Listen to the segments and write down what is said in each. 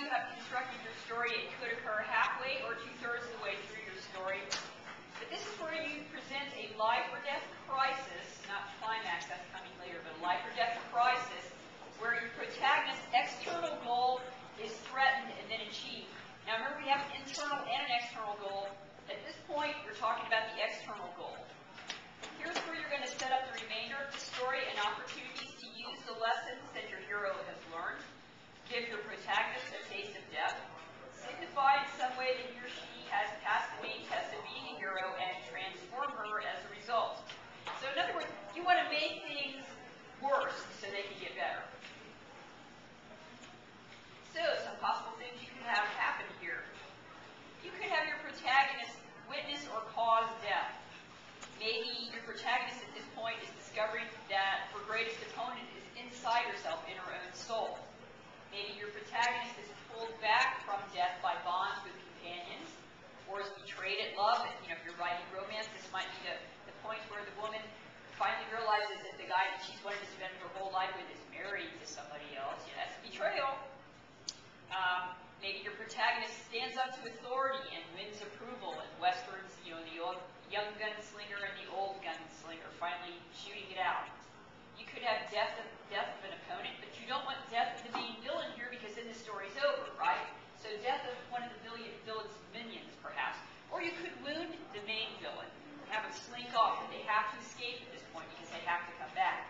you have constructed your story, it could occur halfway or 2/3 of the way through your story. But this is where you present a life or death crisis, not climax, that's coming later, but a life or death crisis, where your protagonist's external goal is threatened and then achieved. Now remember, we have an internal and an external goal. At this point, we're talking about the external goal. Here's where you're going to set up the remainder of the story and opportunities to use the lessons that your hero has learned. Give your protagonist a taste of death. Signify in some way that he or she has passed the main test of being a hero and transform her as a result. So in other words, you want to make things worse so they can get better. So some possible things you could have happen here. You could have your protagonist witness or cause death. Maybe your protagonist at this point is discovering that her greatest opponent is inside herself, in her own soul. Maybe your protagonist is pulled back from death by bonds with companions, or is betrayed at love. And, if you're writing romance, this might be the point where the woman finally realizes that the guy that she's wanted to spend her whole life with is married to somebody else. That's betrayal. Maybe your protagonist stands up to authority and wins approval, and westerns, the old young gunslinger and the old gunslinger finally shooting it out. You could have death of an opponent, but you don't want death of the main villain here, because then the story's over, right? So death of one of the villain's minions, perhaps. Or you could wound the main villain and have him slink off, and they have to escape at this point because they have to come back.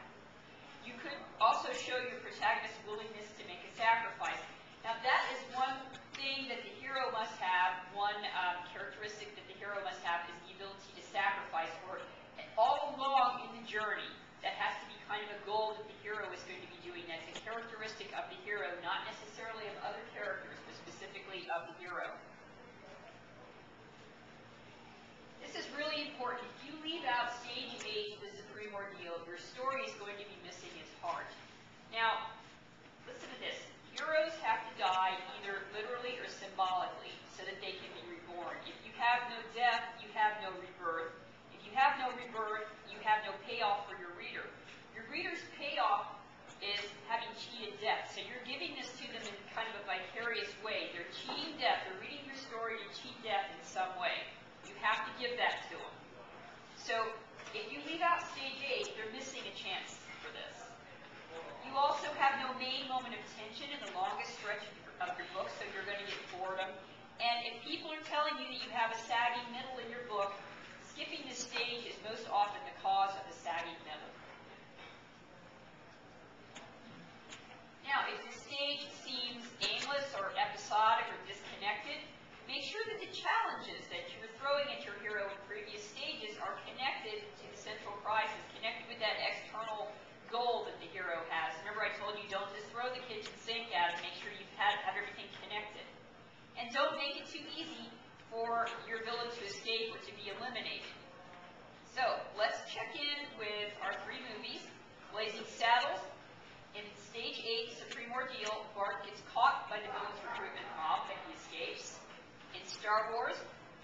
You could also show your protagonist's willingness to make a sacrifice. Now that is one thing that the hero must have, one characteristic that the hero must have is the ability to sacrifice. Or all along in the journey, that has to be kind of a goal that the hero is going to be doing. That's a characteristic of the hero, not necessarily of other characters, but specifically of the hero. This is really important. If you leave out stage 8, the supreme ordeal, your story is going to be missing its heart. Now, listen to this. Heroes have to die either literally or symbolically so that they can be reborn. If you have no death, you have no rebirth. If you have no rebirth, you have no payoff for your reader. Your reader's payoff is having cheated death. So you're giving this to them in kind of a vicarious way. They're cheating death. They're reading your story to cheat death in some way. You have to give that to them. So if you leave out stage 8, they're missing a chance for this. You also have no main moment of tension in the longest stretch of your book, so you're going to get boredom. And if people are telling you that you have a sagging middle in your book, skipping this stage is most often the cause of the sagging middle. Now, if this stage seems aimless or episodic or disconnected, make sure that the challenges that you're throwing at your hero in previous stages are connected to the central crisis, connected with that external goal that the hero has. Remember, I told you, don't just throw the kitchen sink at it. Make sure you have everything connected. And don't make it too easy for your villain to escape or to be eliminated. So, let's check in with our 3 movies. Blazing Saddles. In stage 8, Supreme Ordeal, Bart gets caught by the villain's recruitment mob, but he escapes. In Star Wars,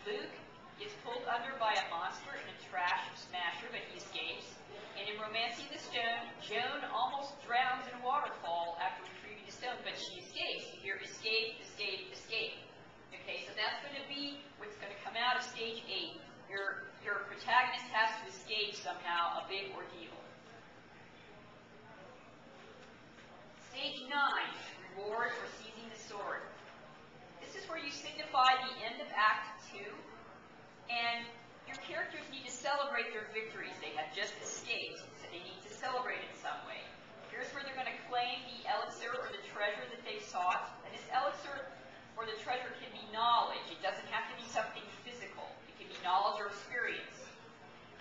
Luke gets pulled under by a monster in a trash smasher, but he escapes. And in Romancing the Stone, Joan almost drowns in a waterfall after retrieving the stone, but she escapes. You hear escape, escape, escape. Okay, so that's going to be what's going to come out of stage 8. Your protagonist has to escape somehow a big ordeal. Stage 9, Reward for Seizing the Sword. This is where you signify the end of Act 2, and your characters need to celebrate their victories. They have just escaped, so they need to celebrate in some way. Here's where they're going to claim the elixir or the treasure that they sought. And this elixir or the treasure can be knowledge. It doesn't have to be something physical. It can be knowledge or experience.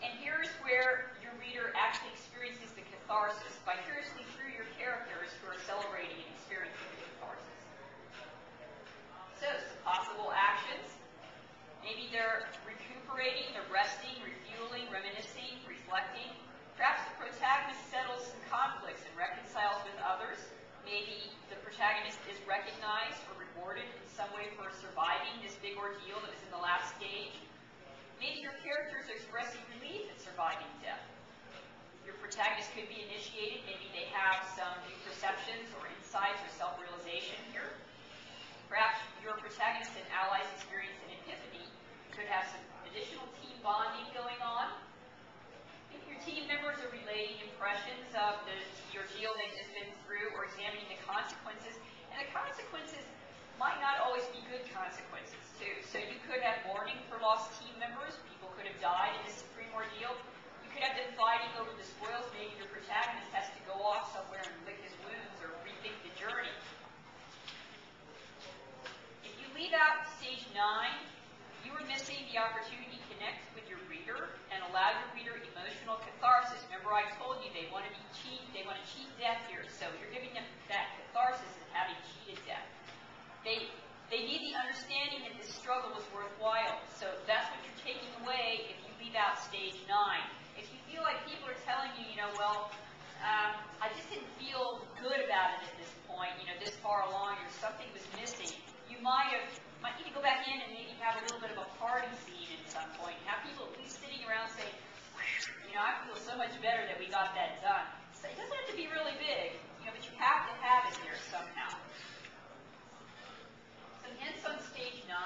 And here's where your reader actually experiences the catharsis, vicariously through your characters who are celebrating and experiencing the catharsis. So, some possible actions. Maybe they're recuperating, they're resting, refueling, reminiscing, reflecting. Perhaps the protagonist settles some conflicts and reconciles with others. Maybe the protagonist is recognized or rewarded in some way for surviving this big ordeal that was in the last stage. Maybe your characters are expressing relief at surviving death. Your protagonist could be initiated. Maybe they have some new perceptions or insights or self-realization here. protagonists and allies experience an epiphany. You could have some additional team bonding going on. If your team members are relating impressions of the ordeal they've just been through or examining the consequences, and the consequences might not always be good consequences, too. So you could have mourning for lost team members. People could have died in this supreme ordeal. You could have them fighting over the spoils. Maybe your protagonist has to go off somewhere and lick his wounds or rethink the journey. If you leave out stage 9, you are missing the opportunity to connect with your reader and allow your reader emotional catharsis. Remember, I told you they want to cheat death here, so you're giving them that catharsis of having cheated death. They need the understanding that this struggle was worthwhile. So that's what you're taking away if you leave out stage 9. If you feel like people are telling you, I just didn't feel good about it at this point, this far along, or something was missing, you might need to go back in and maybe have a little bit of a party scene at some point. Have people at least sitting around saying, I feel so much better that we got that done. So it doesn't have to be really big, but you have to have it there somehow. Some hints on stage 9.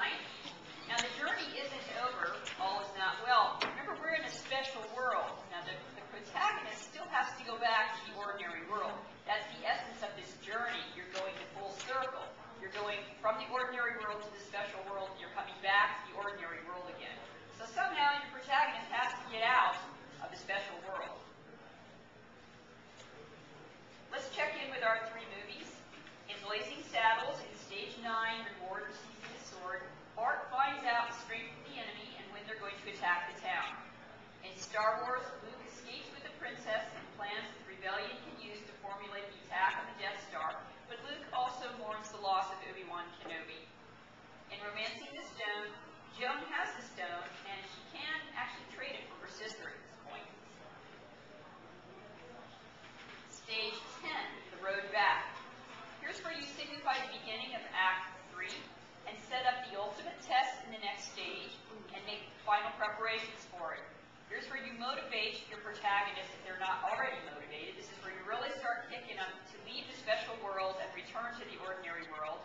Now the journey isn't over, all is not well. Remember, we're in a special world. Now the protagonist still has to go back to the ordinary world. That's the essence of this journey. You're going to full circle. You're going from the ordinary world to the special world, and you're coming back to the ordinary world again. So somehow your protagonist has to get out of the special world. Let's check in with our 3 movies. In Blazing Saddles, in stage 9, Reward for Seizing the Sword, Bart finds out the strength of the enemy and when they're going to attack the town. In Star Wars, Luke escapes with the princess and plans that the rebellion can use to formulate the attack on the Death Star, but Luke also mourns the loss of Obi-Wan Kenobi. In Romancing the Stone, Joan has the stone, and she can actually trade it for her sister at this point. Stage 10, The Road Back. Here's where you signify the beginning of Act 3 and set up the ultimate test in the next stage and make final preparations for it. Here's where you motivate your protagonist if they're not already motivated. This is where you really start kicking them to leave the special world and return to the ordinary world.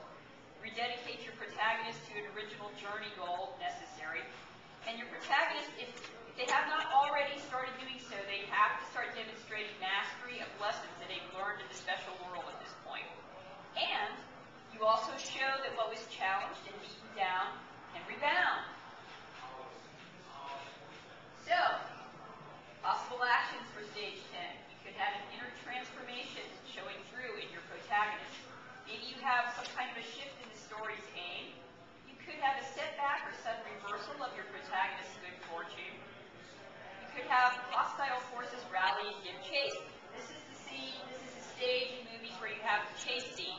Rededicate your protagonist to an original journey goal if necessary. And your protagonist, if they have not already started doing so, they have to start demonstrating mastery of lessons that they've learned in the special world at this point. And you also show that what was challenged and beaten down can rebound. So, possible actions for stage 10. You could have an inner transformation showing through in your protagonist. Maybe you have some kind of a shift in the story's aim. You could have a setback or sudden reversal of your protagonist's good fortune. You could have hostile forces rally and give chase. This is the scene, this is the stage in movies where you have the chase scene.